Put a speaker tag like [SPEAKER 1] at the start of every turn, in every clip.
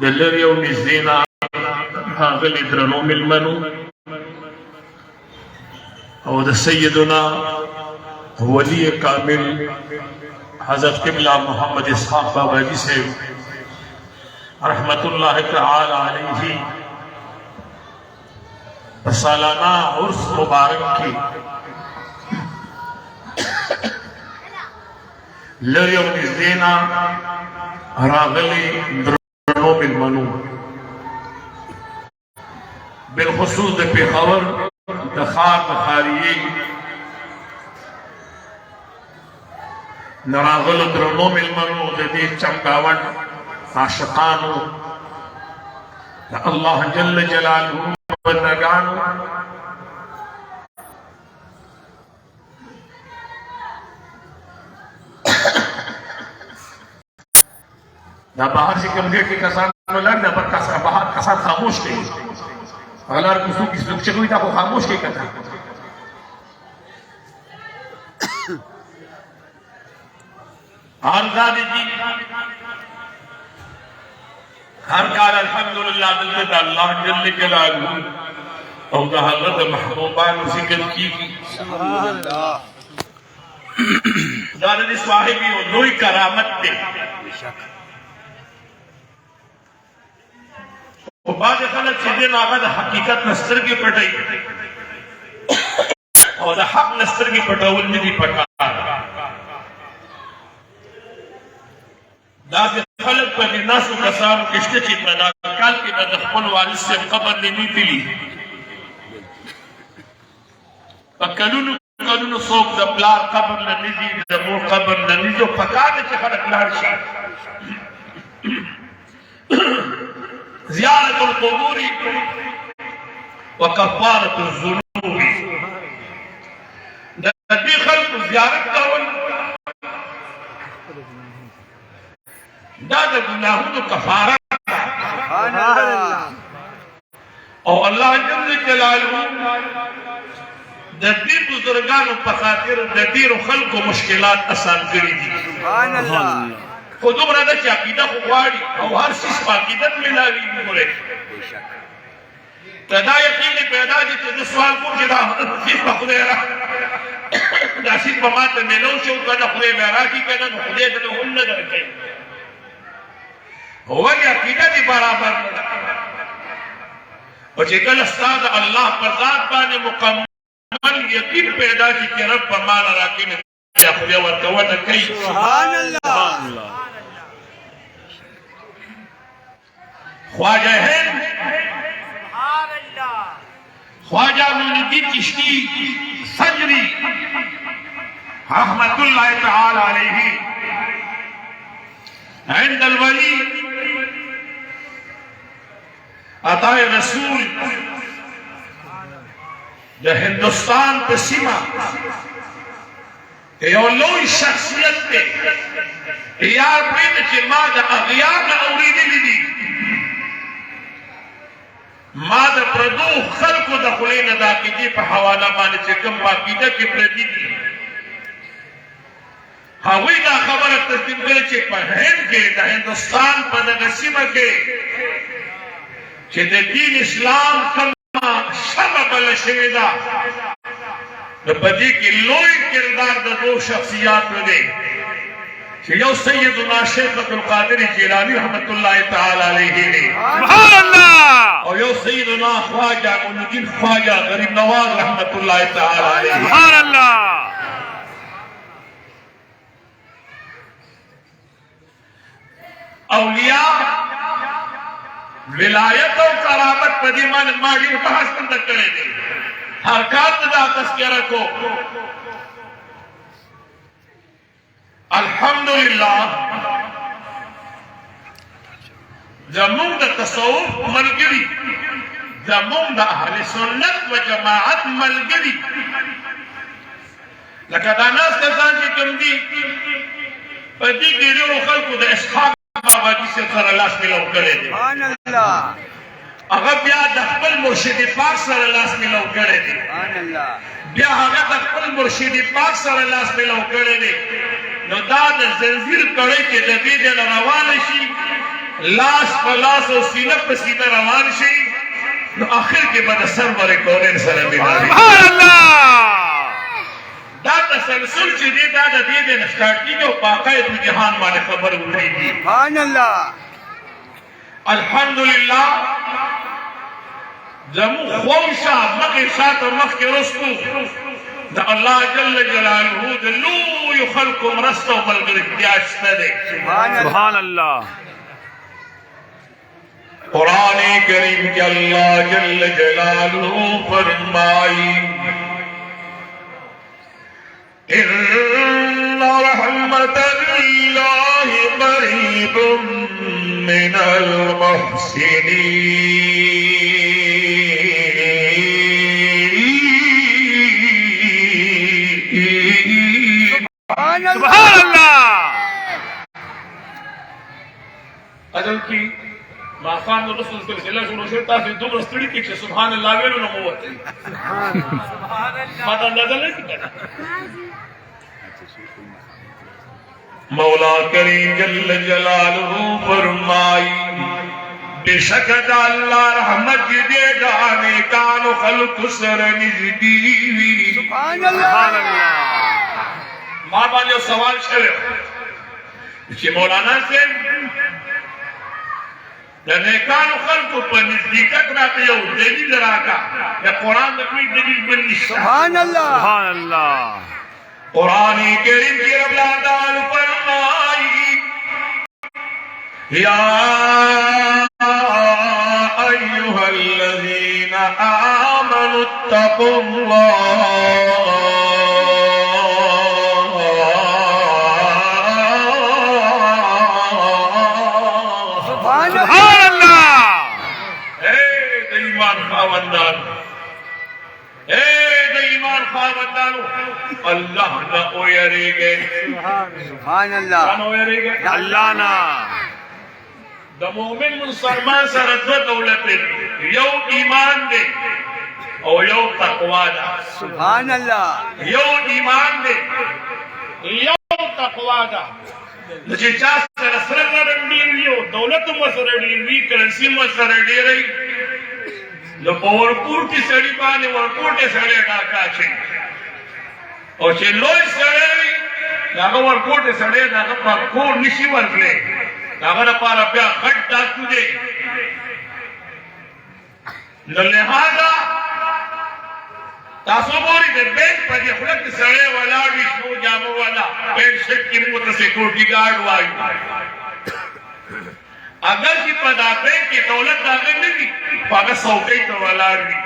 [SPEAKER 1] دلری او نزدینا هاغلی درنو ملمنو او د سیدنا ولی کامل حضرت قبلہ محمد اسحاق بابا جی سے رحمت اللہ تعالی علیہ سالانہ عرس مبارک کی لریو نزدینا راغلی درنو ملمنو بالخصوص د پیښور د خار بخاریی نراغلو درنو ملمنو د دې چمکاوټ عاشقانو د الله جل جلاله بندگانو دا باہر سے کم گیٹ کے کسان لڑ دا باہر کسان خاموش کے اغلار کسو کس لوگ چکوئی تا کو خاموش کے کتا آرزادی جی ہر کار الحمدللہ دلتا اللہ جل جلالہ او دا حضرت محبوبان ذکر کی
[SPEAKER 2] سبحان اللہ
[SPEAKER 1] دارد صاحبی و دوئی کرامت تے و بعد خلق چی دین آغا دا حقیقت نستر کی پٹائی اور دا حق نستر کی پٹاول ندی پٹا دا خلق پا ناسو کسانو کشتے چی پیدا کال کی بعد خپل والد سے قبر لینی تلی کلونو کلونو صوب دا بلار قبر لنیدی دا مور قبر لنیدی و پکانے چی خلق لارشا زیارت القبور و کفارت الظنوب نبی خلق زیارت کول دا دا گناہوں کفارت
[SPEAKER 2] سبحان اللہ
[SPEAKER 1] اور اللہ جل جلالہ دا دی بزرگانو پخاطر دا دیر خلق و مشکلات آسان کری دی
[SPEAKER 2] سبحان اللہ
[SPEAKER 1] خود عمرہ دا چی عقیدہ خواری او ہر چیز پا عقیدت ملاوی مورے پیدا یقینی پیدا جی تیز سوال کو جدا چیز پا خودے رہا دا چیز پا ماتا ملو شو کنا خودے بیرا کی کنا خودے دلو ہم ندر کئی ہوگی عقیدہ دی برابر اور چکل استاد اللہ پر ذات بانے مکمل یقین پیدا جی کہ رب پا مالا راکی میں یا خودے ورکوٹا کئی
[SPEAKER 2] سبحان اللہ
[SPEAKER 1] خواجہ ہند خواجہ معین الدین چشتی سجری رحمت اللہ تعالی علیہ عند الولی عطا رسول دا ہندوستان پہ سیما یو لوی شخصیت پہ یار پہ چی ما دا اغیار نا اوریدی لی ما دا پردو خلقو دا خلین دا کی دی پا حوالا مانے چکم باقیدہ کی پردی دی ہاوی دا خبر تسلیم کرے چی پا ہند کے دا ہندوستان پا دا نسیمہ کے چی دا دین اسلام کما سبب لشویدہ دا بدی کی لوئی کردار دا دو شخصیات میں دے یو سیدنا شیخ عبدالقادر جیلانی رحمت اللہ تعالی علیہ نے
[SPEAKER 2] سبحان اللہ
[SPEAKER 1] اور یو سیدنا خواجہ معین الدین خواجہ غریب نواز رحمت اللہ تعالی علیہ
[SPEAKER 2] سبحان اللہ
[SPEAKER 1] اولیاء ولایت و کرامت پدیمان ماجی بحث کندک کرے دے حرکات دا تذکرہ کو الحمدللہ زمون دا تصوف ملگری زمون دا اہل سنت و جماعت ملگری لکہ دا ناس کسان کی کم دی پدی گیری و خلقو دا اسحاق بابا جی سے سر اللہ ملو کرے دے
[SPEAKER 2] سبحان اللہ
[SPEAKER 1] اگر بیا دا خپل مرشد پاک سر اللہ ملو کرے دے
[SPEAKER 2] سبحان اللہ
[SPEAKER 1] بیا هغه د خپل مرشد پاک سره لاس ملاو کړی دی د زنجیر کړی چې د دې نه روان شي لاس په لاس او سینه په سینه روان شي نو اخر کې به د سرور کونین سره بیماري
[SPEAKER 2] سبحان الله
[SPEAKER 1] دا تسلسل چې دی دا د دې نه سٹارټ کیږي او باقاعده په جهان باندې خبر ورېږي
[SPEAKER 2] سبحان الله
[SPEAKER 1] الحمدلله زمو خوشا مخي شاته مخي رستو دا الله جل جلاله د لوی خلق مرستو بلګرتیا شته دی
[SPEAKER 2] سبحان الله
[SPEAKER 1] قرآن کریم کے اللہ جل جلالہ فرمائی ان رحمت اللہ قریب من المحسنین
[SPEAKER 2] سبحان اللہ
[SPEAKER 1] اجل کی ماقام رسول صلی اللہ علیہ وسلم شرطا فی دوبر ستڑی کی چھے سبحان اللہ ویلو نموت ماتا اندازہ نہیں کتا مولا کریم جل جلالہ فرمائی بے شکد اللہ رحمت دے گانے کانو خلق سر نجدیوی
[SPEAKER 2] سبحان اللہ
[SPEAKER 1] ماں بانے سوال چھلے کہ مولانا سے د نیکانو خلقو په نزدېکت راته یو دلیل راکا د قرآن د کوئی دلیل بل نشته
[SPEAKER 2] سبحان اللہ سبحان اللہ
[SPEAKER 1] قرآن کریم کی رب العالمین فرمائی یا ایها الذین آمنوا اتقوا اللہ اللہ نہ اویرے گے
[SPEAKER 2] سبحان اللہ اللہ نا
[SPEAKER 1] دا مومن مسلمان سره دو دولت یو ایمان دے او یو تقوا دا
[SPEAKER 2] سبحان اللہ
[SPEAKER 1] یو ایمان دے یو تقوا دا چې چا سره سره ډېر یو دولت مو سره ډېر وی کرنسی مو سره ډېر نو په ورکوټ کې سړی باندې ورکوټ سړی ډاکا شي او چې لوی سړی هغه ورکوټ سړی هغه په کور نشي ورکړي هغه لپاره بیا غټ ډاکو دی نو لہذا تاسو ګورئ د بینک په دې خوله کې سړی ولاړ وي شنو جامو والا بینک شپ کې موږ ته سکیورټي ګارډ وایو اگر چې په دا بینک کې دولت داخل نه وي هغه څوکۍ ته ولاړ وي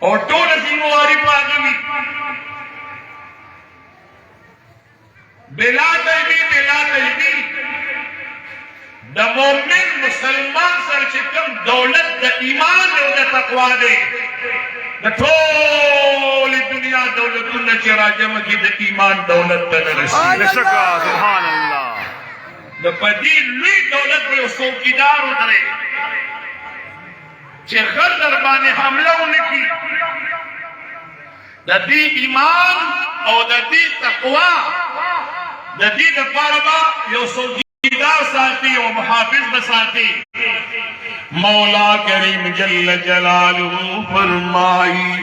[SPEAKER 1] او ټوله ذمہواری په هغه وي بلا تیبی د مومن مسلمان سره چې کوم دولت د ایمان او د تقوا دی د ټولې دنیا دولتونه چې راجمع کې د ایمان دولت ته نه رسي
[SPEAKER 2] بشکا سبحان اللہ
[SPEAKER 1] د پدې لوی دولت یو څوکیدار ودرې چې غر در باندې حمله ونکړي د دې ایمان او د دې تقوا د دې لپاره به یو څوکیدار ساتي او محافظ به ساتي مولا کریم جل جلاله فرمائی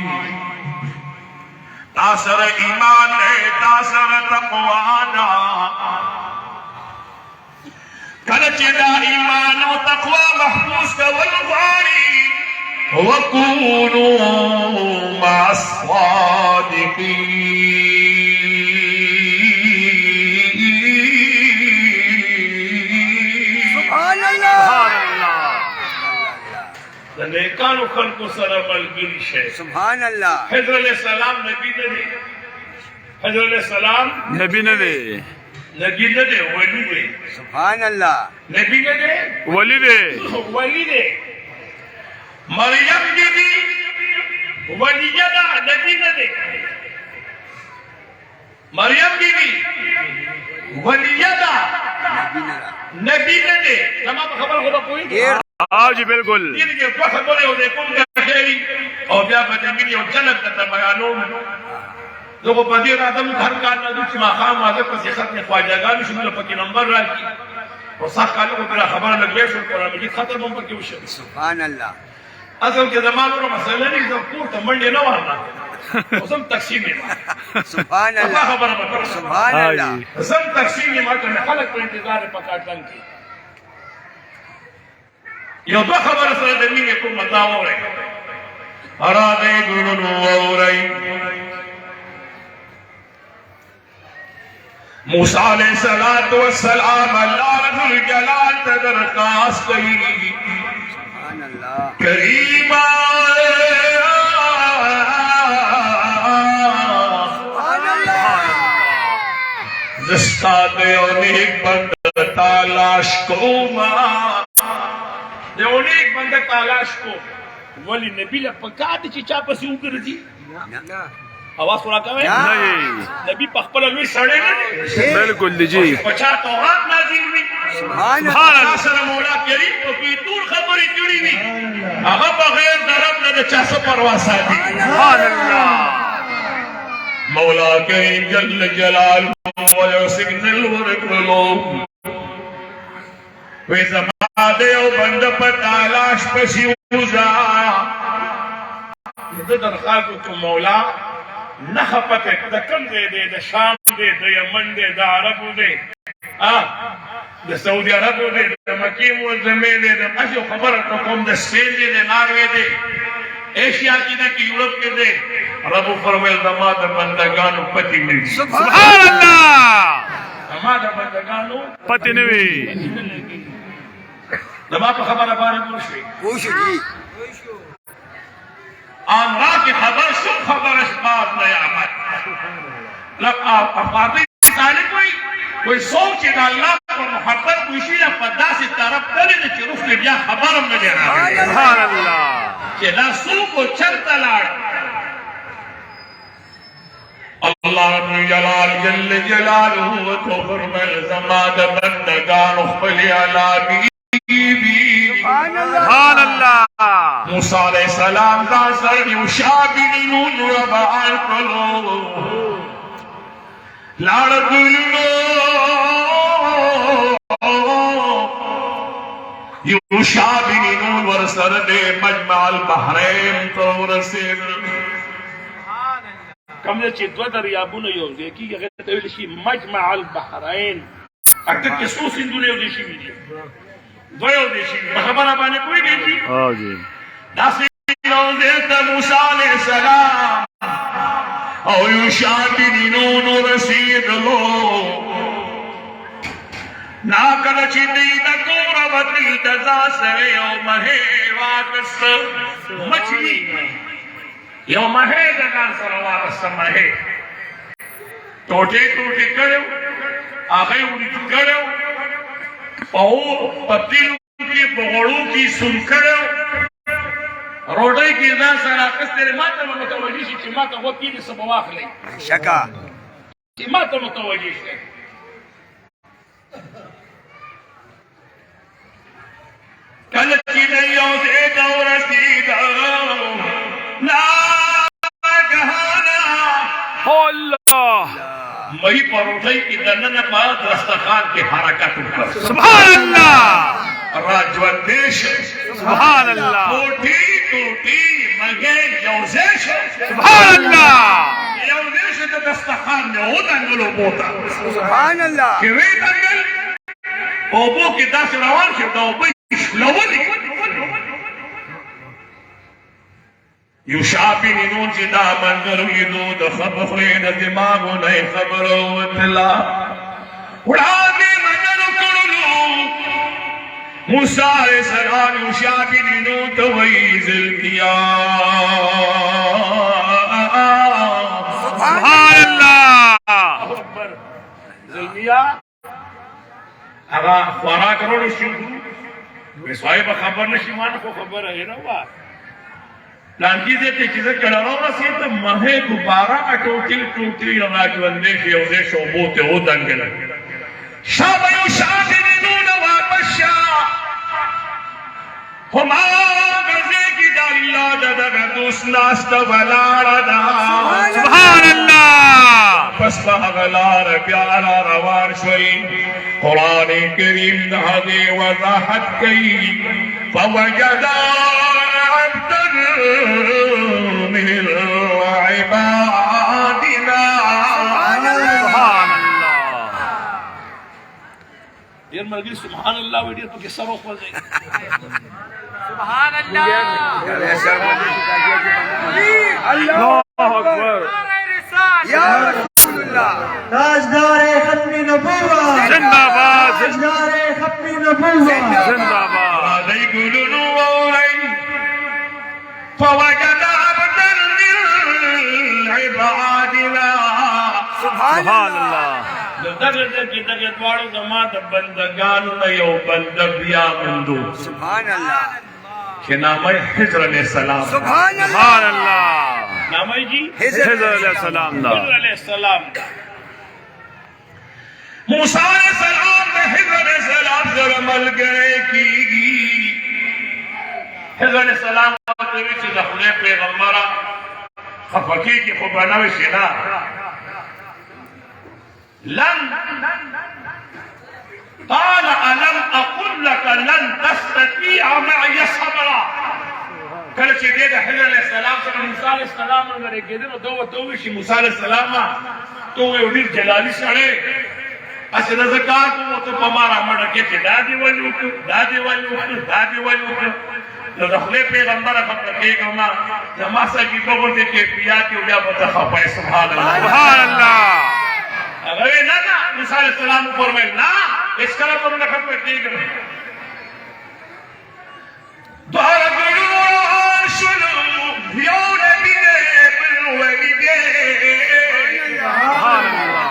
[SPEAKER 1] تاثر ایمان ہے تاثر تقوا دا کلچ دا ایمان و تقوی محفوظ کول غاری وکونوا مع الصادقین
[SPEAKER 2] سبحان اللہ
[SPEAKER 1] نیکانو خلقو سره ملګری شي
[SPEAKER 2] سبحان اللہ
[SPEAKER 1] حضرت علیہ السلام نبی نه دی حضرت علیہ السلام
[SPEAKER 2] نبی نے دے
[SPEAKER 1] نبی نه دی ولی دی
[SPEAKER 2] سبحان اللہ
[SPEAKER 1] نبی نه دی
[SPEAKER 2] ولی دے
[SPEAKER 1] ولی دی مریم بی بی ولیہ دا نبی نه دی مریم بی بی ولیہ دا نبی نه دی زما په خبر خدا کوئی
[SPEAKER 2] آو جی بالکل
[SPEAKER 1] دین کې په خبره او د کوم ځای او بیا په دې او جنت ته بیانوم زه په دې راځم هر کال نه چې ماښام واده پسې ختم خواجهګانو شو نو پکې نمبر راکړي او سخت کالو په خبره لګیا شو قرآن مجید ختم هم پکې وشو.
[SPEAKER 2] سبحان الله.
[SPEAKER 1] اصل کې زمانو مسله نه زه کور ته منډې نه ورنه وسم تقسیم یم.
[SPEAKER 2] سبحان الله.
[SPEAKER 1] خبره وکړه.
[SPEAKER 2] سبحان الله.
[SPEAKER 1] زم تقسیم یم چې خلک په انتظار پکاټن کې یو دوه خبره سره د مینې کوم دا وره ارا دې ګورونو اورای موسی علیہ الصلوۃ والسلام اللہ رب الجلال ته درخواست کوي
[SPEAKER 2] سبحان الله.
[SPEAKER 1] کریم
[SPEAKER 2] سبحان الله.
[SPEAKER 1] دستاد یو نیک بند تلاش کوما یو نیک بند تلاش کو ولی نبی له پکات چې چا پسې وګرځي اواز ورا کوي
[SPEAKER 2] نه
[SPEAKER 1] نبی په خپل لوی سړی نه
[SPEAKER 2] بالکل دی جی.
[SPEAKER 1] پچا تورات نازل وی
[SPEAKER 2] سبحان
[SPEAKER 1] الله سره مولا کریم په ټول خبرې جوړې وي هغه بغیر د رب نه د چا څه پروا ساتي.
[SPEAKER 2] سبحان الله.
[SPEAKER 1] مولا کریم جل جلاله یو سیګنل ورکړلو وې زما د یو بند په تلاش پسې وځه د درخواست کو مولا نه پته د کوم دی د شام دی د یمن دی د عربو دی د سعودي عربو دی د مکې معظمې دی د اجو خبره کوم د سپین دی د ناروې دی ایشیا کې د یورپ کې دی رب فرمایل زما د بندگانو پتی نه
[SPEAKER 2] سبحان الله.
[SPEAKER 1] زما د بندگانو
[SPEAKER 2] پتی نه وی.
[SPEAKER 1] زما په خبره باندې پوښي
[SPEAKER 2] وشو جی.
[SPEAKER 1] آن را کی خبر شو خبر اشباز نیامت افاقی تعالی کوئی سوچ دا اللہ پر محبت کوشی دا پدا سے طرف کرے چی رفت بیا خبرم نہ دینا
[SPEAKER 2] سبحان اللہ.
[SPEAKER 1] چی دا سو کو چرتا لار اللہ رب جلال جل جلالہ تو فرمائل زماد بندگان اخبلی علا
[SPEAKER 2] سبحان اللہ.
[SPEAKER 1] موسیٰ علیہ السلام دا سر یوشابنون ربعان کلو لارکلو یوشابنون ورسر دے مجمع البحرین تو ورسر کم دے چی دو دریابون یوزے کی غیر تویل شی مجمع البحرین اکتر کے سو سندو نے یوزے شی بھی دویو دیشی خبر بانے کوئی گئی تھی
[SPEAKER 2] جی.
[SPEAKER 1] ناصر دیتا موسیٰ علیہ السلام او یوشابنون رسید لو ناکر چی دیتا کورا بطی تزا سرے یو مہے واقس مچھلی یو مہے دگان سر واقس مہے ٹوٹے ٹوٹے کرو آخر اوڑی کرو پاو پتیلو کی بغڑوں کی سن کرو روڑائی کی ازان سراکس تیرے ماتا متوجی شی چی ماتا وکی دی سب واخ لئی
[SPEAKER 2] شکا
[SPEAKER 1] چی ماتا متوجی شی کلچی دیو سے دورتی دو لا گہانا
[SPEAKER 2] اللہ.
[SPEAKER 1] مئی پروٹائی کی دنن پاک رستخان کی حرکت کر
[SPEAKER 2] سبحان اللہ.
[SPEAKER 1] راجوندیش
[SPEAKER 2] سبحان اللہ.
[SPEAKER 1] ٹوٹی ٹوٹی مگے یوزیش
[SPEAKER 2] سبحان اللہ.
[SPEAKER 1] یوزیش دا دستخان میں ہو دنگلو بوتا
[SPEAKER 2] سبحان اللہ.
[SPEAKER 1] کیوئی دنگل اوبو کی داس روان شد دا اوبو لولی یوشابنون چی دا منظر ویدو دا خبخوی دا دماغو نئی خبرو وطلا اڑانی منظر کرلو موسیٰ علیہ السلام یوشابنون تویزل کیا
[SPEAKER 2] سبحان اللہ.
[SPEAKER 1] ظلمیا اگا خوراک رو نشیدو بسوائی با خبر نشیمان کو خبر ہے نا با لانکی دیتے چیزیں کلارو رسی تو مہے دوبارہ اٹوٹی ٹوٹی راجوندے فیوزے شعبوتے ہو دنگل شابیو شابنون واپس شا هما غزه کی دالله دغه دوست ناست ولاړه
[SPEAKER 2] سبحان الله
[SPEAKER 1] پس غلار بیا روان شوي قران کریم دغه وضاحت کوي فوجد عبدا من عبادنا
[SPEAKER 2] سبحان الله
[SPEAKER 3] ډیر مرګي سبحان الله ویډیو په کې سره خو ځای
[SPEAKER 4] سبحان الله
[SPEAKER 2] الله اکبر
[SPEAKER 4] یا رسول الله
[SPEAKER 5] تاجدار ختم نبوت
[SPEAKER 2] زنده‌باد
[SPEAKER 5] تاجدار ختم نبوت
[SPEAKER 2] زنده‌باد
[SPEAKER 1] علي قولوا وولي فوجد عبدا من عبادنا
[SPEAKER 2] سبحان الله
[SPEAKER 3] دغه کې دغه دواړو زما د بندگانو نه یو بند بیا مندو
[SPEAKER 2] سبحان الله
[SPEAKER 1] کہ نام ہے حضر علیہ السلام
[SPEAKER 2] سبحان الله
[SPEAKER 3] نامه جی
[SPEAKER 2] حضرت علیہ السلام دا
[SPEAKER 3] حضرت علیہ السلام
[SPEAKER 1] موسیٰ علیہ السلام نے حضر علیہ السلام سر عمل گئے کی حضر علیہ السلام دوی چې د خدای پیغمبره خفقی کی خو بناوی شنا لن قال ألم أقل لك لن تستطيع معي صبرا کله چې دې د حضرت علیہ السلام سره موسی علیہ السلام سره کېدل نو دوی شي موسی علیہ السلام تو یو ډیر جلالی سره اسه د زکات مو ته پمارا مړه کې چې دادی ولو نو د خپل پیغمبر په کې ما زما سره کې په ورته کې بیا کې بیا په خپای سبحان الله
[SPEAKER 2] سبحان الله
[SPEAKER 1] هغه نه موسی علیہ السلام فرمایل نه اس کله په نه خبر کېږي دوار ګلو شلو یو نبی دې
[SPEAKER 2] سبحان الله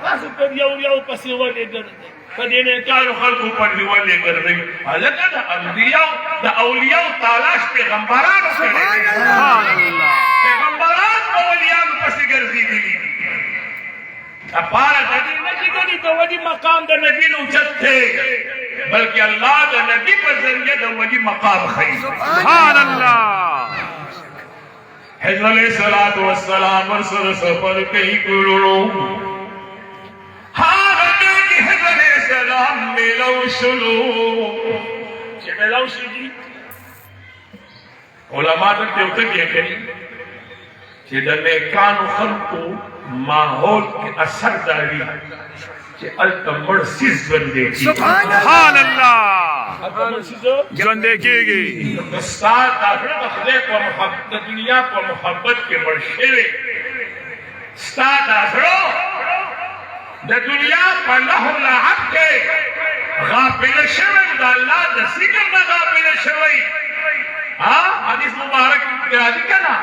[SPEAKER 3] تاسو په یو پسې ولې ګرځي په دې نه
[SPEAKER 1] کارو خلقو پر دیوالې ګرځي هغه د انبیاء د اولیاء تلاش پیغمبرانو کوي
[SPEAKER 2] سبحان الله
[SPEAKER 1] پیغمبران اولیاء پسې ګرځي دي اپارا د دې نه چې کوي ته ودی مقام د نبی نو چته بلکې الله د نبی په ذریعہ د ودی مقام خي
[SPEAKER 2] سبحان الله
[SPEAKER 1] حضرت علیہ الصلوۃ والسلام ورسره سفر کوي ګورو هغه چې حضرت علیہ السلام ملو شلو
[SPEAKER 3] چې ملاو شي دي
[SPEAKER 1] علماء ته یو څه کوي چې د نیکانو خلقو ماحول کې اثر داري چې التمر سیز باندې کی
[SPEAKER 2] سبحان الله
[SPEAKER 3] خبر شي
[SPEAKER 2] ژوند کېږي
[SPEAKER 1] استاد داخله د خدای په محبت د دنیا په محبت کې ورشي استاد داخله د دنیا په لهو لعب کې غافل شوی د الله د ذکر نه غافل شوی ها حدیث مبارک کې راځي کنه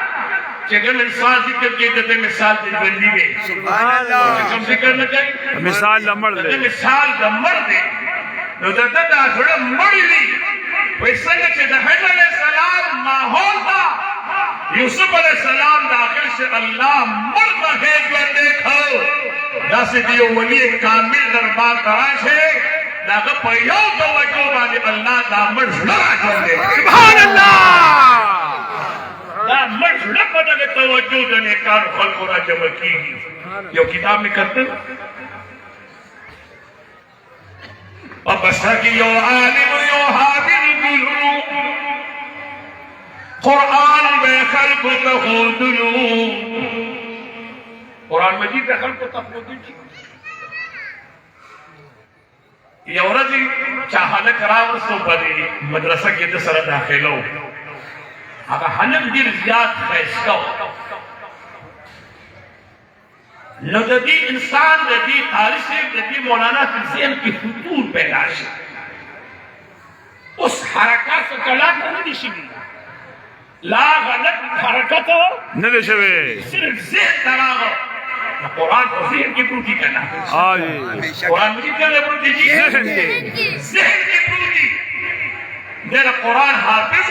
[SPEAKER 1] چې ګل انسان ذکر کې د مثال د ژوندۍ دی
[SPEAKER 2] سبحان الله
[SPEAKER 1] کوم ذکر نه کوي
[SPEAKER 2] مثال لمړ
[SPEAKER 1] د
[SPEAKER 2] دی
[SPEAKER 1] مثال د مړ دی نو د دغه مړ دی وای څنګه چې د حضرت علیہ السلام ماحول دا یوسف علیہ السلام داخل سے اللہ مړ به ژوندۍ کړو داسې دی ولی کامل دربار راشه داغه په یو توجه باندې الله دا مړ ژوندۍ
[SPEAKER 2] سبحان الله
[SPEAKER 1] دا مړ ژوندۍ په دغه توجه د نیکانو خلقو را جمع کیږي یو کتاب میں کرتے اور بسا کی یو عالم یو حابل گلو قرآن بے خلق تخودلو قرآن مجید بے خلق تخودلو یو رضی چاہلک راورسو پدی مدرسہ کی دسر داخلو اگر حلق دیر زیاد خیسکو نو د دې انسان د دې تاریخ د دې مولانا په ذهن کې فطور پیدا شي اوس حرکات کلام نه دي شي لا غلط حرکت
[SPEAKER 2] نه دي شوی
[SPEAKER 1] صرف ذهن تراغه قرآن په ذهن کې پروتي کنه
[SPEAKER 2] آی
[SPEAKER 1] قرآن مجید کې پروتي
[SPEAKER 2] ذهن کې
[SPEAKER 1] ذهن کې پروتي د قرآن حافظ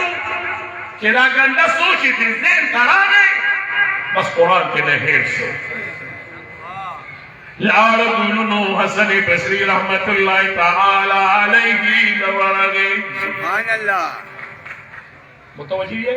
[SPEAKER 1] چې دا ګنده سوچ دې ذهن تراغه بس قرآن کې نه هیر شو لعرض حسن بصری رحمت اللہ تعالی علیہ نورغی
[SPEAKER 2] سبحان الله
[SPEAKER 3] متوجه ہے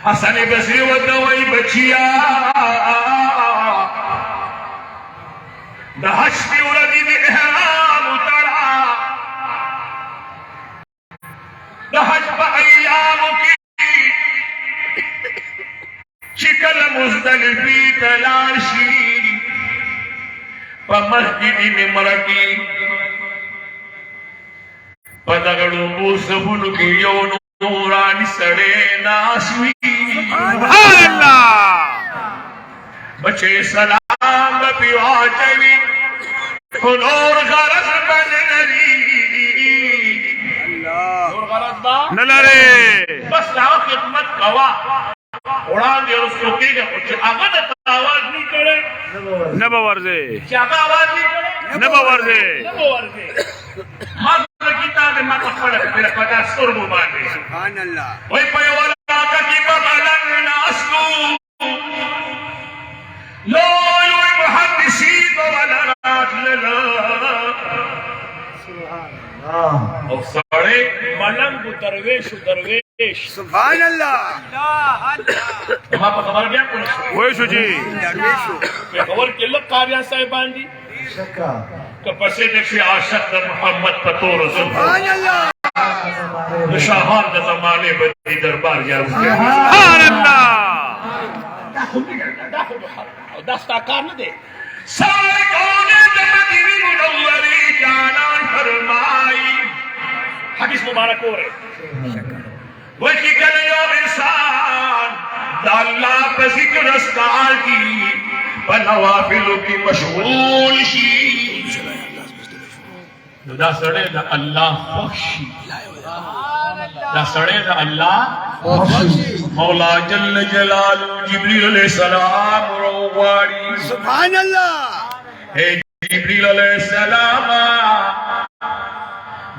[SPEAKER 1] حسن بصری ودوئی بچیا دہش کی اردی دی احرام اترا دہش با ایام کی شکل مزدلفی تلاشی پا مسجدی میں مرکی پا دگڑو بوسفنو کی یو نورانی سڑے ناسوی
[SPEAKER 2] سبحان اللہ
[SPEAKER 1] بچے سلام پیوا چوی نور غرص بنری
[SPEAKER 3] نور غرض با
[SPEAKER 2] نلرے
[SPEAKER 1] بس لاؤ خدمت کوا اڑان دے اس کو کی گئے کچھ آگا دتا آواز نہیں کرے
[SPEAKER 2] نبا ورزے
[SPEAKER 1] چاہتا آواز نہیں کرے
[SPEAKER 2] نبا ورزے
[SPEAKER 3] نبو ورزے
[SPEAKER 1] ماذا کتاب میں تفرق میرا پتا سرمو باندے
[SPEAKER 5] سبحان اللہ
[SPEAKER 1] وی پیوالا کتیبا بلن اسلو لولو محدثین ولرات للا اور سڑے
[SPEAKER 3] ملنگ درویش درویش
[SPEAKER 5] سبحان اللہ
[SPEAKER 1] ہمارا پا خبر گیا کون سو
[SPEAKER 2] ویشو جی
[SPEAKER 5] درویشو
[SPEAKER 3] کہ خبر کے لگ قاریان صاحبان دی
[SPEAKER 5] شکا
[SPEAKER 1] کہ پسے دیکھے عاشق دا محمد پتور
[SPEAKER 5] سبحان اللہ
[SPEAKER 1] شاہان دا زمانے بدی دربار یا
[SPEAKER 2] سبحان اللہ
[SPEAKER 3] دستا کار نہ دے
[SPEAKER 1] سارے کونے دا مدینی منوری جانان فرمائی
[SPEAKER 3] حدیث مبارک ہو رہے
[SPEAKER 1] وکی کلیو انسان دا اللہ پہ ذکر اسکار کی بنوافلو کی مشغول شی دا سڑے دا اللہ بخشی دا سڑے دا اللہ مولا جل جلال جبریل علیہ السلام رواری
[SPEAKER 5] سبحان اللہ
[SPEAKER 1] اے جبریل علیہ السلام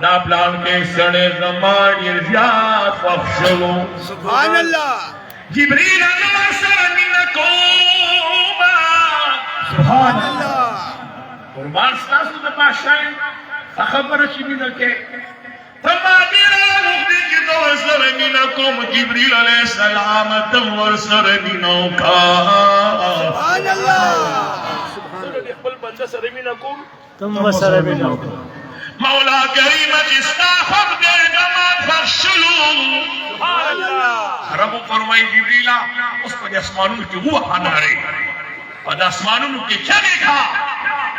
[SPEAKER 1] دا پلان کے سڑے زمان زیاد بخشلو
[SPEAKER 5] سبحان اللہ
[SPEAKER 1] جبریل علیہ السلام
[SPEAKER 5] سبحان اللہ
[SPEAKER 1] قربان سناسو دا پاشائن خبر چی مینکے تمامیر مخدی کی دو سرمینکم جبریل علیہ السلام تمور سرمینوکا
[SPEAKER 5] سبحان اللہ
[SPEAKER 3] اقبل بندہ سرمینکم
[SPEAKER 1] مولا کریم جستا حق دے گمان فرشلو
[SPEAKER 3] سبحان اللہ
[SPEAKER 1] رب فرمائی جبریلہ اس پر اسمانون کی وہ ہنارے اور اسمانون کی کیا دیکھا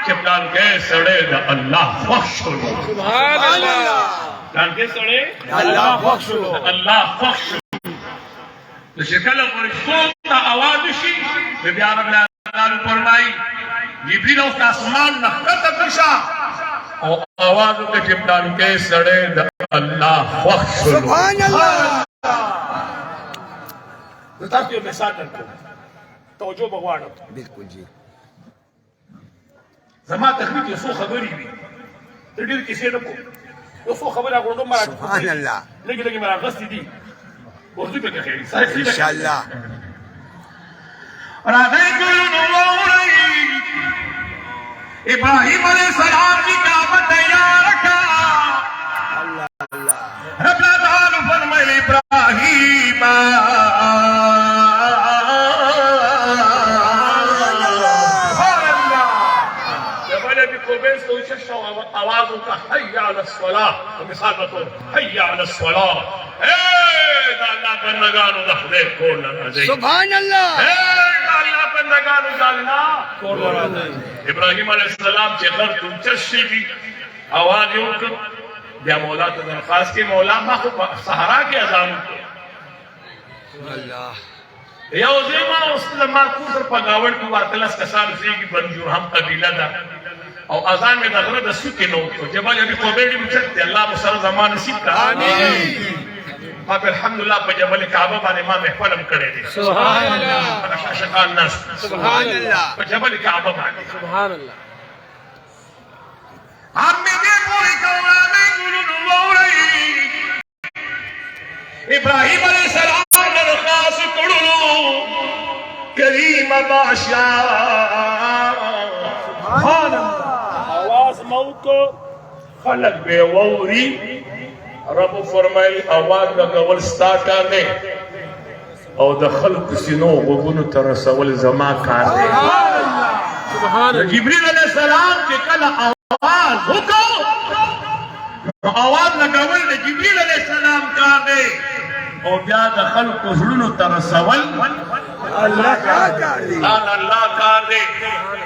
[SPEAKER 1] چپلان کے سڑے دا اللہ بخشلو
[SPEAKER 3] سبحان اللہ جان کے سڑے
[SPEAKER 5] اللہ بخشو
[SPEAKER 1] اللہ بخشلو تو شکل فرشتوں تا آواز شی بیان رب العالمین فرمائی جبریل اس کا اسمان نخت کشا اور آواز کے چپلان کے سڑے دا اللہ بخشلو
[SPEAKER 5] سبحان اللہ
[SPEAKER 3] بتاتے ہو مثال کرتے توجہ بغوانا
[SPEAKER 5] بالکل جی
[SPEAKER 1] زمان تخلیق یسو خبری بھی تردیر کسی نکو یسو خبری آگوندو مرا
[SPEAKER 5] سبحان اللہ
[SPEAKER 3] لگی لگی مرا غسطی دی بہتی پہ کہ خیری صحیح صحیح
[SPEAKER 5] انشاءاللہ
[SPEAKER 1] راغے گلو نوری ابراہیم علیہ السلام کی کعبہ تیار رکھا رب تعالی فرمائے ابراہیم آوازوں کا حی علی الصلاة مثال بطور حی علی الصلاة اے دا اللہ بندگانو دخلے کھول لنا دے
[SPEAKER 5] سبحان اللہ
[SPEAKER 1] اے دا اللہ بندگانو جالنا کھول لنا دے ابراہیم علیہ السلام چے غر تم چشی بھی آواز یوں کر بیا مولا تو درخواست کی مولا ما خوب سہارا کے ازام کو یا اوزیما اس لما کوسر پاگاوڑ کی وارتلس کسان سے کی بنجور ہم قبیلہ دا اور اذان میں دغرد سکے نو تو جبا جبی قبیلی مچھتے اللہ مسر زمان سکتا آمین پاپ الحمدللہ پا جبل کعبہ بانے ماں محفلم کرے دے
[SPEAKER 3] سبحان اللہ
[SPEAKER 1] شاشقان ناس
[SPEAKER 5] سبحان اللہ
[SPEAKER 1] پا جبل کعبہ بانے
[SPEAKER 3] سبحان اللہ
[SPEAKER 1] ہم میں دے پوری کولا میں گلو نوری ابراہیم علیہ السلام درخواست کرلو کریم باشا سبحان اللہ
[SPEAKER 3] آواز موت خلق بے ووری رب فرمایي اواز لګول ستا کار دی او د خلکو سینو غوږونو ته رسول زما کار دی. جبريل عليه السلام چې کله اواز وکړ نو اواز لګول د جبريل عليه السلام کار دی او بیا د خلکو زړونو ته رسول الله کار دی.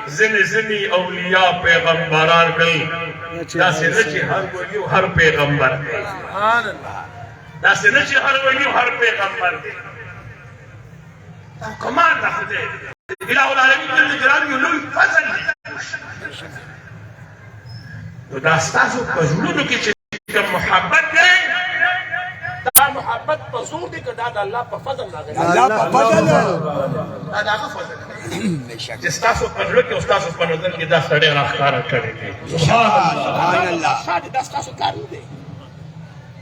[SPEAKER 3] ځینې اولیاء پیغمبران کوي داسې نه چې هر ولی او هر پیغمبر دی. داسې نه چې هر ولی او هر پیغمبر دی. کمان ده خدای اله العالمین جل جلاله یو لوی فضل دی. نو دا ستاسو په زړونو کې چې محبت دی دا محبت په زور دی که دا د الله په فضل راغلی؟
[SPEAKER 5] الله په فضل
[SPEAKER 3] دا د هغه فضل چې ستاسو په زړه کې او ستاسو په نظر کې دا سړی راښکاره کړی دی.
[SPEAKER 5] سبحان الله.
[SPEAKER 3] دا ستاسو کار نه دی.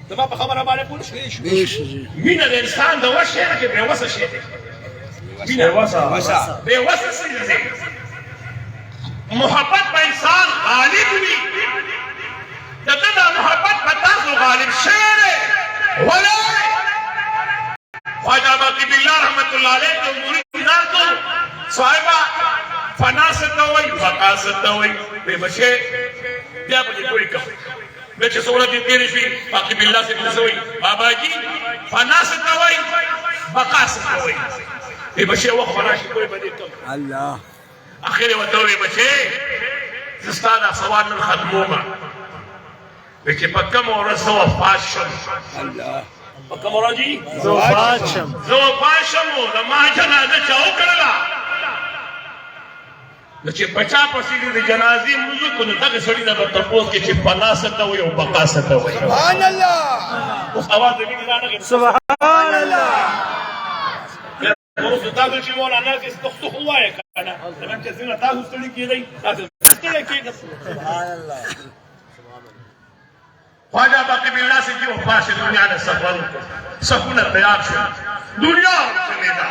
[SPEAKER 3] زما په خبره باندې پوه شوې؟ مینه د انسان د وس شی نه چې بېوسه شی دی. بېوسه شی دی. محبت په انسان غالب وي. د ده دا محبت په تاسو غالب شوی دی. ولې خواجه باقي بالله رحمت الله علیه د مرید ناستو صاحبه فنا څه ته وایي بقا څه ته وایي وایي بچې بیا به دې پوره کړم بیا چې څومره دې تېرې شوې باقي بالله صاحب څه وایي باباجي فنا څه ته وایي بقا څه ته وایي وایي بچې وخت به راشي پوره به دې کړم
[SPEAKER 5] الله
[SPEAKER 3] اخر یې ورته وایي بچې زه ستا دا سوال نن ختمومه وایي چې په کومه ورځ زه وفات شم په کومه ورځ زه وفات شم او زما جنازه چا وکړله نو چې په چا پسې د جنازې لمونځ وکړو نو دغه سړي نه به تپوس کې چې فنا څه ته وایي او بقا څه ته وایي.
[SPEAKER 5] سبحان الله.
[SPEAKER 3] اوس اواز د مینې راغی.
[SPEAKER 5] سبحان الله.
[SPEAKER 3] اوس تاسو چې مولانا کې ستاسو وایي کنه زموږ چې څنګه تاسو ستړي کېدئ تاسو ستړي کېږئ.
[SPEAKER 5] سبحان الله.
[SPEAKER 3] خواجہ باقی بالله سے جو وفات سے دنیا نے سفر سکونت تیار شو دنیا چلے دا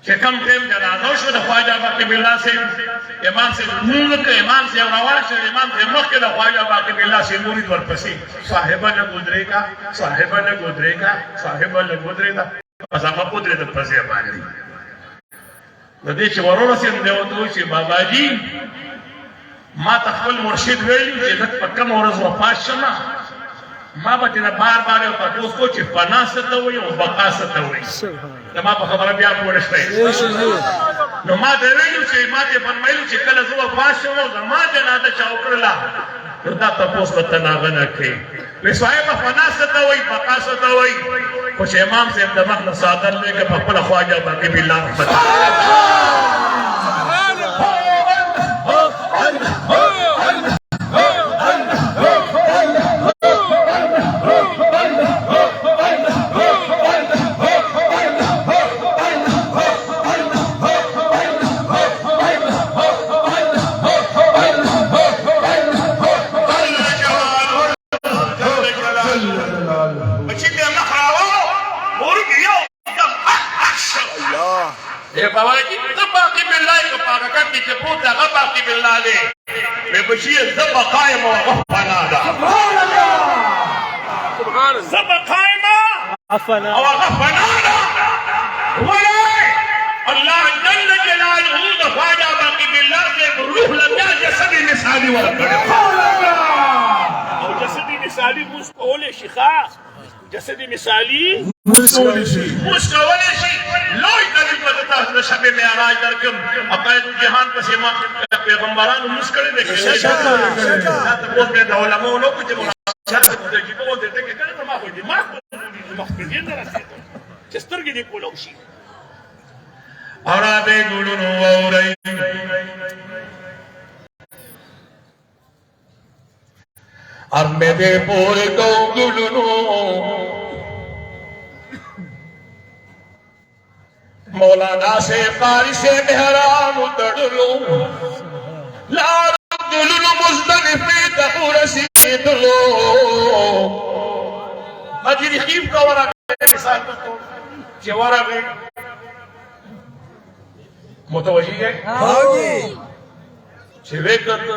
[SPEAKER 3] کہ کم ٹیم جنازہ شو دا خواجہ باقی بالله سے امام سے مونږ ته امام سے روان شو امام سے مخکې دا خواجہ باقی بالله سے مرید ورپسې صاحبہ نه گزرېګا پس هغه قدرت پسې باندې د دې چې ورورسېم دی ورته چې باباجي ما ته خپل مرشد ویلي چې زه په کومه ورځ وفات شم ما به ترې بار یو تپوس کو چې فنا څه ته وایي او بقا څه ته وایي. زما په خبره بیا پوه نه شوئ. نو ما ته ویلي چې ما ته فرمایلي چې کله زه وفات شم او زما جنازه چا وکړله نو دا تپوس به ته هغه نه کوې. وایي صاحبه فنا څه ته وایي بقا څه ته وایي خو چې امام صاحب د مخ نه څادر لري په خپله خواجه باقي بالله رحمت اللہ جل جلالہ خواجہ باقی باللہ سے روح لگا جسدی مثالی ورکڑے اور جسدی مثالی مسکولے شیخا جسدی مثالی مسکولے شی لوئی قریب بدتا شب معراج درکم عقائد جہان پس پیغمبران مسکڑے دیکھے تبوت میں علماء لوگ کچھ مناسبت تجیبہ دیتے کہ کنے ما ہوئی دماغ مخبرین درستے چسترگی دی کولوشی اور آبے گلونو آورائی اور میں دے پورے کو گلونو مولانا سے قاری سے محرام دڑلو لار گلونو مزدنفی تقو رسیدلو مجری خیف کا ورہ گئے مثال تو چوارا گئے متوجہ ہے؟
[SPEAKER 5] ہاں جی
[SPEAKER 3] چوے کرتا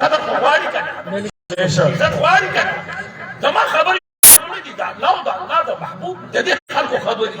[SPEAKER 3] هذا خواري كان إذا خواري كان لما خبر ولدي ده الله ده محبوب ده خلقه خبري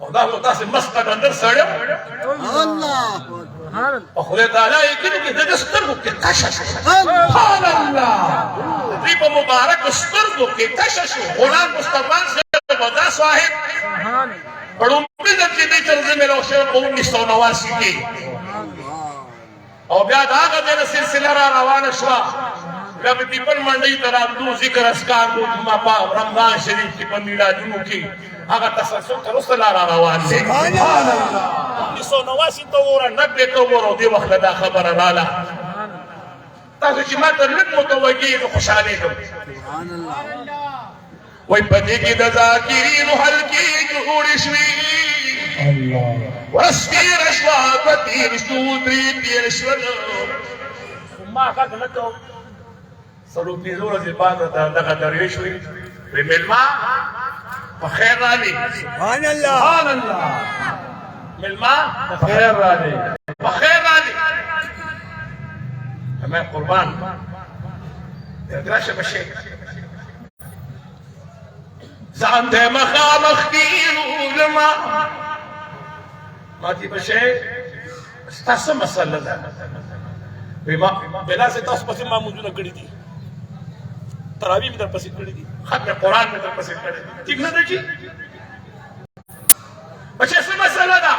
[SPEAKER 3] والله متصل مسقط عند السريع
[SPEAKER 5] الله
[SPEAKER 3] أخوي تعالى يمكن كده استرقوا كتشش
[SPEAKER 5] سبحان الله
[SPEAKER 3] طيب مبارك استرقوا كتشش غلام مصطفى سے ودا صاحب بڑوں پہ جب کی چلتے میں لوگ 1989 کی او بیا دا غدر سلسله را روانه شو بیا په پیپل منډي ترابدو ذکر اسکار دو جمعه په رمضان شریف کې په میلادونو کې هغه تسلسل تر اوسه را روان دي
[SPEAKER 5] سبحان الله
[SPEAKER 3] 1989 ته ور 90 ته ور دی وخت دا خبره رااله تاسو چې ما ته لږ متوجي خوشاله کوم
[SPEAKER 5] سبحان الله
[SPEAKER 3] وای په دې کې د ذاکرین هل کې جوړ شوي الله واستير اشواقتي رسودري بيرشون ما قدمته صلوا في زورة البادرة دغا درويشوي بملما فخير رالي
[SPEAKER 5] سبحان الله
[SPEAKER 3] سبحان الله ملما فخير رالي فخير رالي أما قربان يدرش بشيء زعمت مخامخ كيلو لما ما تي بشيء استاسو مسله ده بما بلا سے تاسو پسې ما موجوده کړی دي تراویح می در پسې کړی دي ختم قرآن می در پسې کړی دي ٹھیک نه ده جی بچے څه مسله ده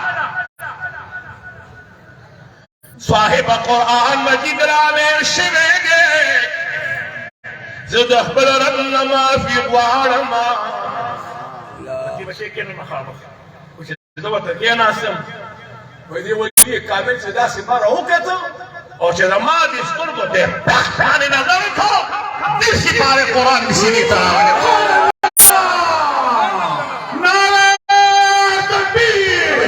[SPEAKER 3] صاحب قرآن مجید را میر شوی دی زه د خپل رب نه معافي غواړم دې بچې کې نه مخامخ زه ورته کېناستم وایي دې وایي کامل چې داسې ما راوکتل او چې زما دې سترګو ته باندې نظر وکړو دې سپارې قرآن مې سینې ته راوړې نعرې تکبیر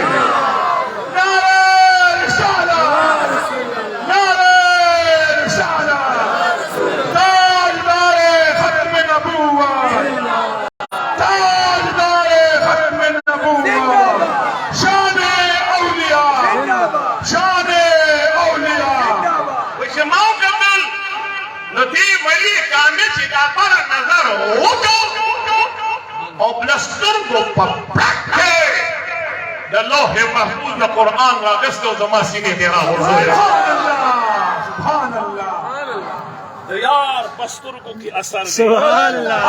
[SPEAKER 3] نعرې رسالة نعرې رسالة تاجدار ختم نبوة تاجدار ختم نبوة شان أولياء شان أولياء وشما قبل ندی ولی کامل چې دا پر نظر وکړو او بلستر کو پکې د لوح محفوظ د قرآن راغستو زما سینې ته راوړل سبحان الله د یار پسترګو کې اثر دی سبحان الله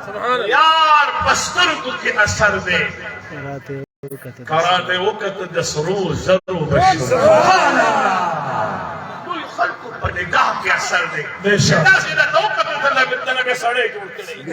[SPEAKER 3] سبحان الله یار پسترګو کې اثر دی کراته وکړه د سرو زرو بشر سبحان الله دوی خلکو په نگاه کې اثر دی بهشکه دا چې دا وکړه د نبی سره جوړ کړي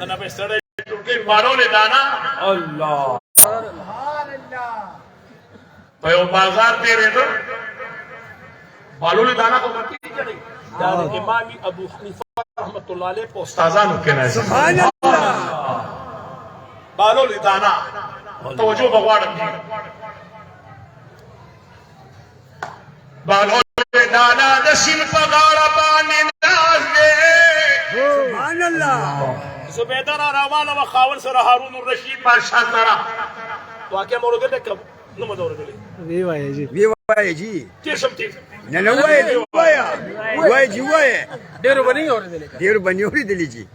[SPEAKER 3] د نبی سره جوړ کړي مارو له دانا الله په یو بازار تېرېده بالول دانا کو مکی کړي دا د امام ابو حنیفه رحمت الله علیه په استادانو کې راځي
[SPEAKER 5] سبحان الله
[SPEAKER 3] بالول دانا توجه بغواړم بالول دانا د سین په غاړه باندې ناز دی
[SPEAKER 5] سبحان الله
[SPEAKER 3] زبیده را روانه و خاون سره هارون الرشید بادشاہ سره واقع مورګه کوم نو مدور غلي
[SPEAKER 5] وی وای جی
[SPEAKER 3] تیر سم تیر
[SPEAKER 5] نه نه وای جی وای ډېر باندې اورېدلې جی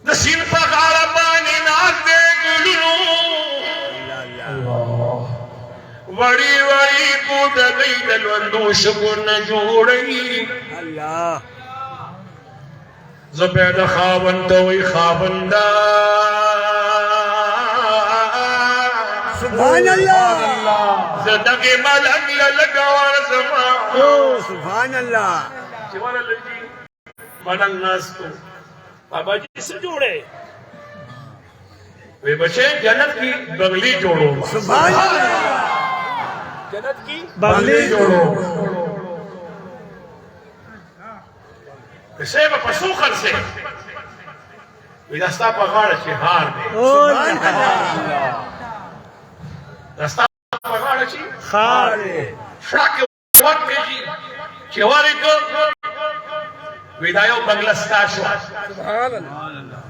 [SPEAKER 3] د سین په غاړه باندې ناز دی ګلونو وړي وړي کو د دې د لوندو شګو نه جوړي
[SPEAKER 5] الله
[SPEAKER 3] زبیده خاون ته وی خاوندا
[SPEAKER 5] سبحان الله
[SPEAKER 3] زدګي ملنګ لګور زما
[SPEAKER 5] سبحان الله
[SPEAKER 3] چې ولا لږی ملنګ ناستو بابا جی څه جوړه وی بچے جنت کی بغلی جوړو
[SPEAKER 5] سبحان الله
[SPEAKER 3] جنت کی بغلی جوړو کسے با پسو خرسے وی دستا پا غاڑا چی ہار دے
[SPEAKER 5] سبحان الله
[SPEAKER 3] دستا پا غاڑا چی
[SPEAKER 5] خار
[SPEAKER 3] شاک وقت جی چیواری کو وی دایو بنگلستا شوا
[SPEAKER 5] سبحان الله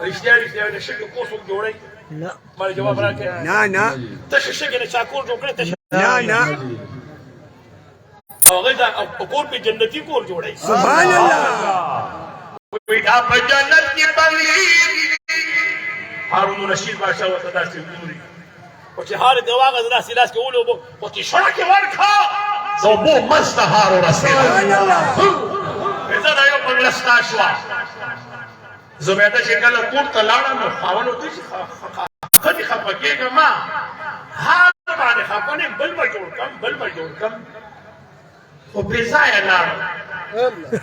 [SPEAKER 3] رشتیا وی شکی کوسوک جوڑی
[SPEAKER 5] نه
[SPEAKER 3] مالی جواب را کے
[SPEAKER 5] نه
[SPEAKER 3] تش شکی نے چاکور جو کرے تش
[SPEAKER 5] نه
[SPEAKER 3] غیدہ اکور پہ جنتی کور جوڑی
[SPEAKER 5] سبحان الله
[SPEAKER 3] وی دا پا جنت کی بغلی هارون رشید بادشاہ و صدا سے دوری وچه هار دواغ از راسی لاس کے اولو بو وچه شرک ورکا زو بو مست هارو رسید
[SPEAKER 5] سبحان الله
[SPEAKER 3] ایزا دا یو بنگلستا شوا زبیده شکل کور تلانا نو خاونو تیش خدی خفکے گا ما هار بانے خفنے بل با جوڑ کم و بیزای لار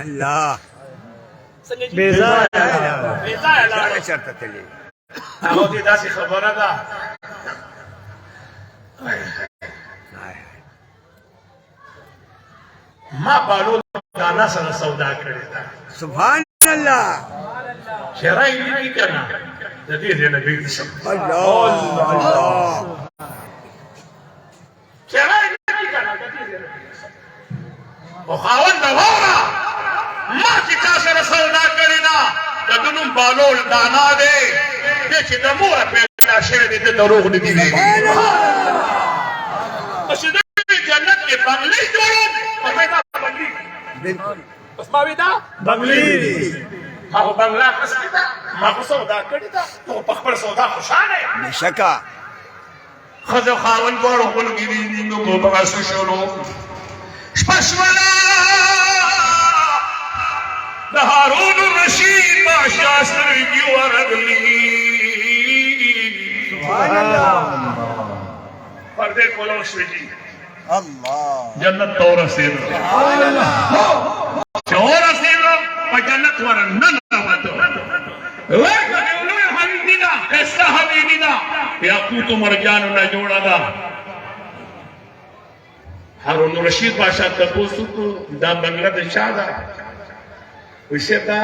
[SPEAKER 5] الله
[SPEAKER 3] بیزای لار
[SPEAKER 5] چرته تللی
[SPEAKER 3] هغه دې داسې خبره ده ما بالو دانا سره سودا کړې ده
[SPEAKER 5] سبحان الله
[SPEAKER 3] شرای دې کنه د دې نه بیل شم
[SPEAKER 5] الله
[SPEAKER 3] شرای دې کنه د دې نه او خاوند دا وره ما چې تاسو سره سودا کړې ده د دنو بالو دانا ده چې د مور پیدا شوی دی د دروغ نه دی ویلي چې د جنت کې بنگلې جوړو په پیدا بنگلې
[SPEAKER 5] بالکل
[SPEAKER 3] بس ما وی دا بنگلې هغه بنگلا خسته ده ما خو سودا کړې ده نو په خپل سودا خوشاله
[SPEAKER 5] نشکا
[SPEAKER 3] خزو خاون ګورو خپل ګیری نو کو په اسو شروع شپشولا د هارون الرشید بادشاہ سرګي ورغلی
[SPEAKER 5] سبحان الله
[SPEAKER 3] پردے کولو شوی
[SPEAKER 5] الله
[SPEAKER 3] جنت تو رسید
[SPEAKER 5] سبحان الله
[SPEAKER 3] چور رسید په جنت ورنن راوته ورته نو حبیبینا قصه حبیبینا یاقوت مرجان نه جوړا دا هارون رشید بادشاہ تاسو کو دا بنگله د شاده وشه دا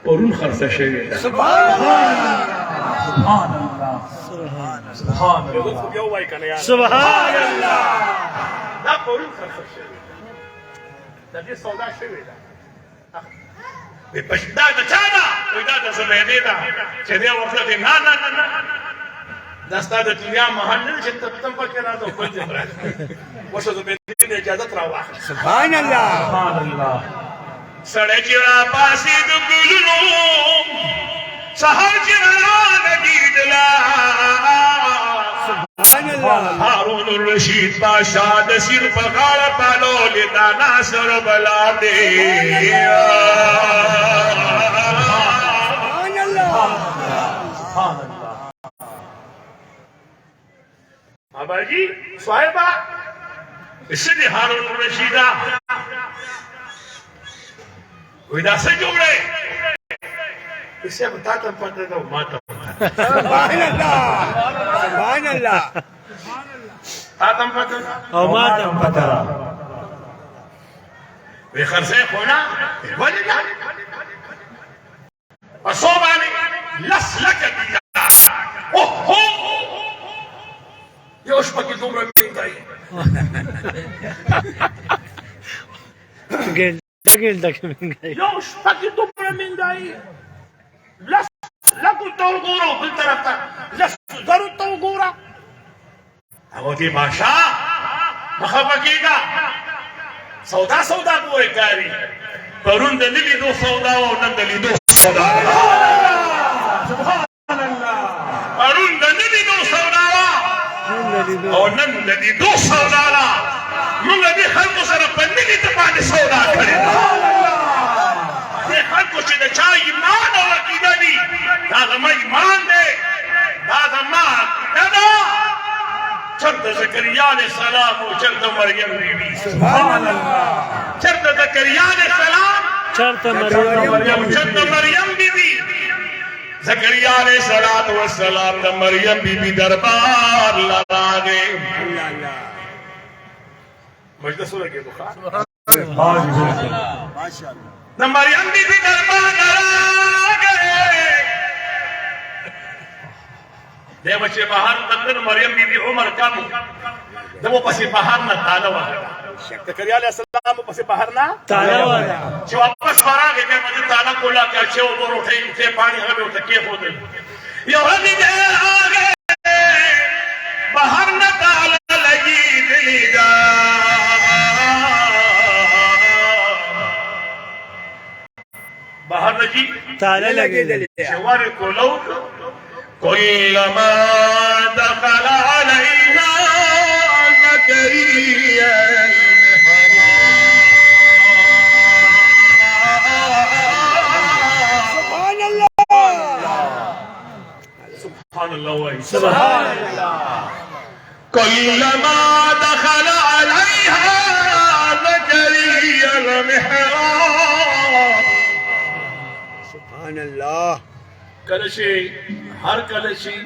[SPEAKER 3] پرون خرڅه شوی ده
[SPEAKER 5] سبحان الله
[SPEAKER 3] سبحان الله دا پرون خرڅه شوی دا دې سودا شوی ده وی پښدا د چا ده وی دا د زبیدې ده چې دی ورته دی نه دا ستاسو د دنیا محل نه چې تم پکې راځو په دې راځي وښه زبیدې نه اجازه راوخه
[SPEAKER 5] سبحان الله
[SPEAKER 3] سړی چې را پاسې د ګلونو سهار چې را لګېدله
[SPEAKER 5] سبحان الله
[SPEAKER 3] هارون الرشید بادشاہ د سیر په غاړه پالولې دانا سره بلا دی
[SPEAKER 5] سبحان الله
[SPEAKER 3] بابا جی صاحبہ اس نے هارون الرشیدہ ودا سے جوڑے اسے بتاتا پتہ تو ماتا
[SPEAKER 5] سبحان الله سبحان الله
[SPEAKER 3] تاتم پتہ
[SPEAKER 5] او ما تم پتہ
[SPEAKER 3] وی خرسه خونا ولی لا اصوبانی لس لك ديار اوه يوش بكي دومره مينداي
[SPEAKER 5] تقل من گئی
[SPEAKER 3] يوش بكي دومره مينداي لس لكو توغورو بالطرف لس ضرو توغورا اغوتي باشا مخبكيگا سودا سودا بوئے کاری پرون دلی دو سودا و نن دلی دو سودا سبحان اللہ پرون دلی دو سودا و نن دلی دو سودا منگا دی خلقو سر پنلی تپانی سودا کرے دی خلقو چی چا ایمان و عقیدہ دی داغا ایمان دے داغا دادا چرد زکریا علیہ السلام و چرد مریم بی بی سبحان اللہ چرد زکریا علیہ السلام
[SPEAKER 5] چرت
[SPEAKER 3] چرد مریم بی بی زکریا علیہ السلام دا مریم بی بی دربار لراغے مجدہ سورہ کے بخار دا مریم بی بی دربار لراغے دے بچے باہر تندر مریم بی بی عمر کم دو پسی باہر نہ تالا والا زکریا علیہ السلام پسی باہر نہ
[SPEAKER 5] تالا والا
[SPEAKER 3] جو واپس فرا گئے کہ مجھے تالا کولا کہ اچھے وہ بور اٹھے اٹھے پانی ہمیں اٹھے کیف ہوتے یہ ہمیں دے آگے باہر نہ تالا لگی دلی جا باہر نہ جی
[SPEAKER 5] تالا لگی دلی
[SPEAKER 3] شوار کو لوگ كلما دخل علينا زكريا
[SPEAKER 5] سبحان الله
[SPEAKER 3] سبحان الله سبحان الله كلما دخل عليها زكريا المحراب
[SPEAKER 5] سبحان الله
[SPEAKER 3] کلشی ہر کلشی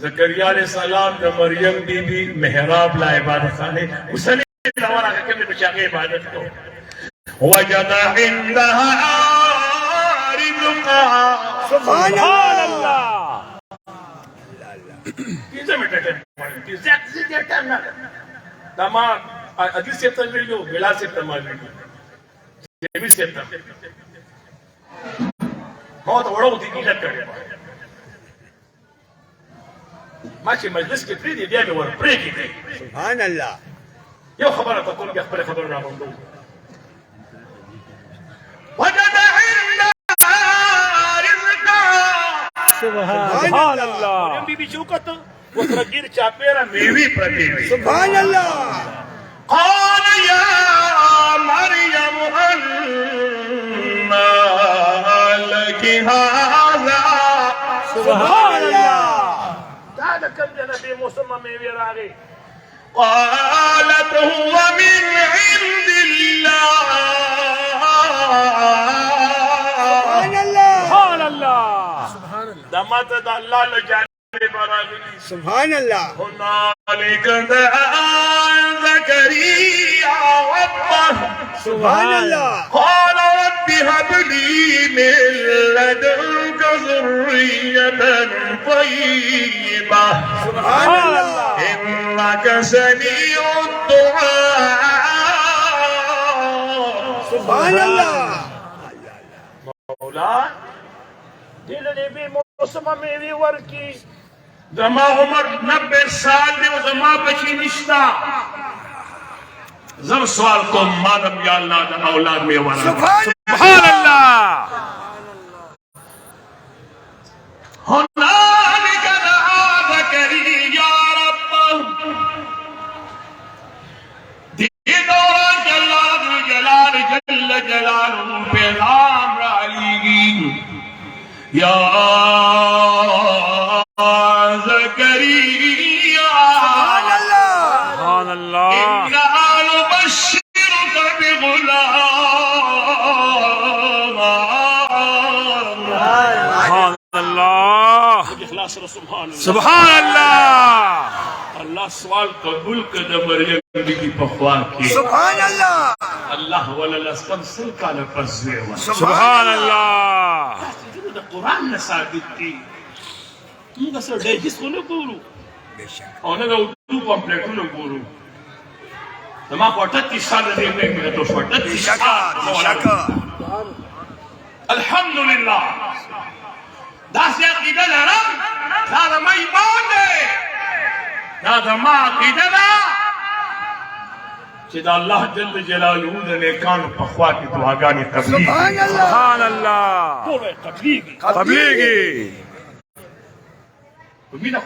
[SPEAKER 3] زکریا علیہ السلام دا مریم بی بی محراب لا عبادت خانے اسنے دورا کہ کمی بچاگے عبادت کو وجد عندها رزقا
[SPEAKER 5] سبحان اللہ
[SPEAKER 3] کیسے میں ٹکے زیادہ ٹائم نہ تمام حدیث سے تنویلیو بلا سے تنویلیو جیبی سے تنویلیو موت وڑو دی نیلت کرے ماشي مجلس کې پری دی بیا مې ور پری کې دی
[SPEAKER 5] سبحان الله
[SPEAKER 3] یو خبره ته کوم بیا خبره خبر را غوندو وجد عند رزقا
[SPEAKER 5] سبحان الله
[SPEAKER 3] بی بی چوکت وترګیر چا پیرا میوي پرتی وي
[SPEAKER 5] سبحان الله
[SPEAKER 3] قال يا مريم لك هذا
[SPEAKER 5] سبحان الله
[SPEAKER 3] هذا كم نبي مسمى ميوي راغي قالت هو من عند الله
[SPEAKER 5] سبحان الله
[SPEAKER 2] سبحان الله
[SPEAKER 5] سبحان الله
[SPEAKER 3] دمت الله لجانب راغي
[SPEAKER 5] سبحان الله
[SPEAKER 3] هنالك دعا زكريا ربه
[SPEAKER 5] سبحان الله
[SPEAKER 3] قال رب هب لي من لدنك ذرية طيبة
[SPEAKER 5] سبحان الله
[SPEAKER 3] إنك سميع الدعاء
[SPEAKER 5] سبحان الله
[SPEAKER 3] مولا دل نبی موسم میری ورکی زما عمر 90 سال دی و زما بچی نشتا زم سوال کو مانم یا اللہ دا اولاد میں ورا
[SPEAKER 2] سبحان الله
[SPEAKER 3] هنالك دعا زكريا ربه دی دوران جلال جل جلاله پیغام را علیگی یا زكريا
[SPEAKER 2] سبحان الله
[SPEAKER 3] إنا نبشرك بغلام
[SPEAKER 2] سبحان الله
[SPEAKER 3] الله سره سبحان الله
[SPEAKER 2] سبحان الله
[SPEAKER 3] الله سوال قبول کړه مریم بیبي په خوا کې
[SPEAKER 5] سبحان الله
[SPEAKER 3] الله ولا لسکم سل کاله پس ویو
[SPEAKER 2] سبحان الله
[SPEAKER 3] د قران نه ثابت دي موږ سره ډېر څه نه ګورو او نه د اردو کمپلیټونه ګورو زما په 38 سال دی موږ ته 38
[SPEAKER 5] شکر
[SPEAKER 3] الحمدلله دا سي عقیده لرم دا زما ایمان دی دا زما عقیده ده چې دا الله جل جلاله د نیکانو په خوا کې دعاګانې قبلېږي
[SPEAKER 5] سبحان الله
[SPEAKER 2] سبحان الله
[SPEAKER 3] ټول یې قبلېږي
[SPEAKER 2] قبليږي
[SPEAKER 3] په مینه